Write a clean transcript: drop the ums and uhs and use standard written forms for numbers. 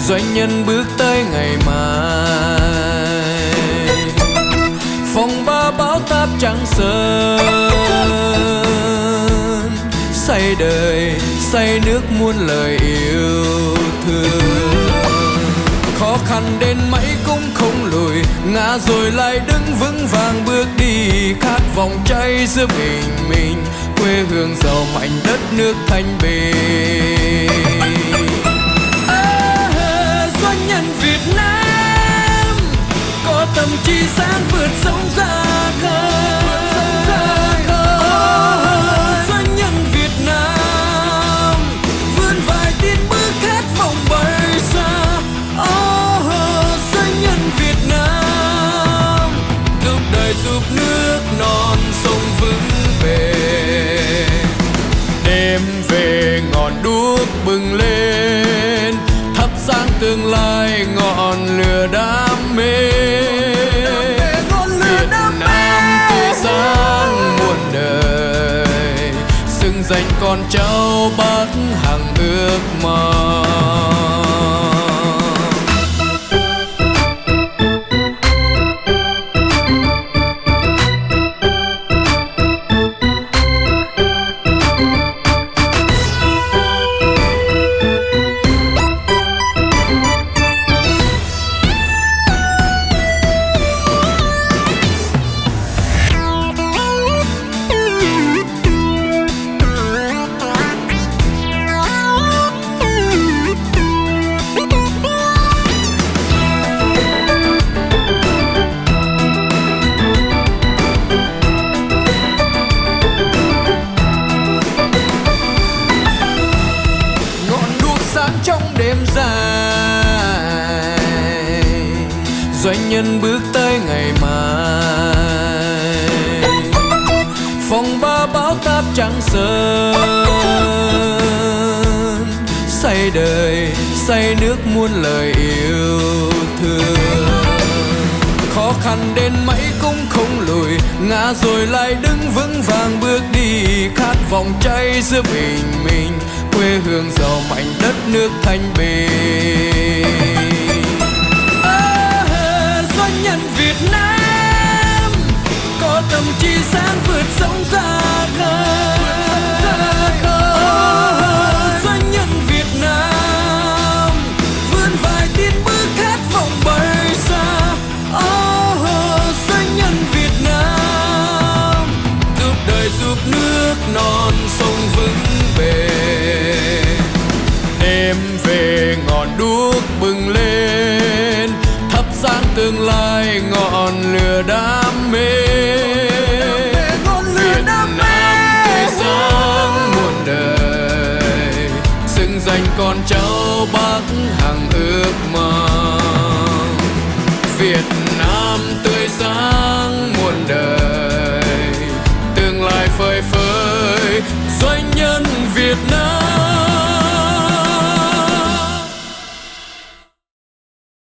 doanh nhân bước tới ngày mai. Phòng ba bão táp trắng sơn, say đời say nước muôn lời yêu thương. Khó khăn đến mấy cũng không lùi, ngã rồi lại đứng vững vàng bước đi. Khát vọng cháy giữa mình, quê hương giàu mạnh đất nước thanh bình. Doanh nhân Việt Nam có tâm trí sáng vượt sóng ra khơi. Doanh nhân Việt Nam vươn vài tiến bước khát vọng bay xa. Doanh nhân Việt Nam giúp đời giúp nước non sông vững về. Đêm về ngọn đuốc bừng lên, thắp sáng tương lai ngọn lửa đam mê. Việt Nam tươi sáng muôn đời, xứng danh con cháu Bắc hằng ước mong. Trong đêm dài, doanh nhân bước tới ngày mai. Phòng ba bão táp trắng sơn, say đời say nước muôn lời yêu thương. Khó khăn đến mấy cũng không lùi, ngã rồi lại đứng vững vàng bước đi. Khát vọng cháy giữa mình, quê hương giàu mạnh đất nước thanh bình. Doanh nhân Việt Nam có tâm trí sáng vượt sóng ra khơi. Doanh nhân Việt Nam vươn vài tiến bước khát vọng bay xa. Doanh nhân Việt Nam giúp đời giúp nước non sông vững về. Đêm về ngọn đuốc bừng lên, thắp sáng tương lai ngọn lửa đam mê. Việt Nam tươi sáng muôn đời, xứng danh con cháu Bắc hằng ước mong. Việt Nam tươi sáng muôn đời, tương lai phơi phới. Doanh nhân Việt Nam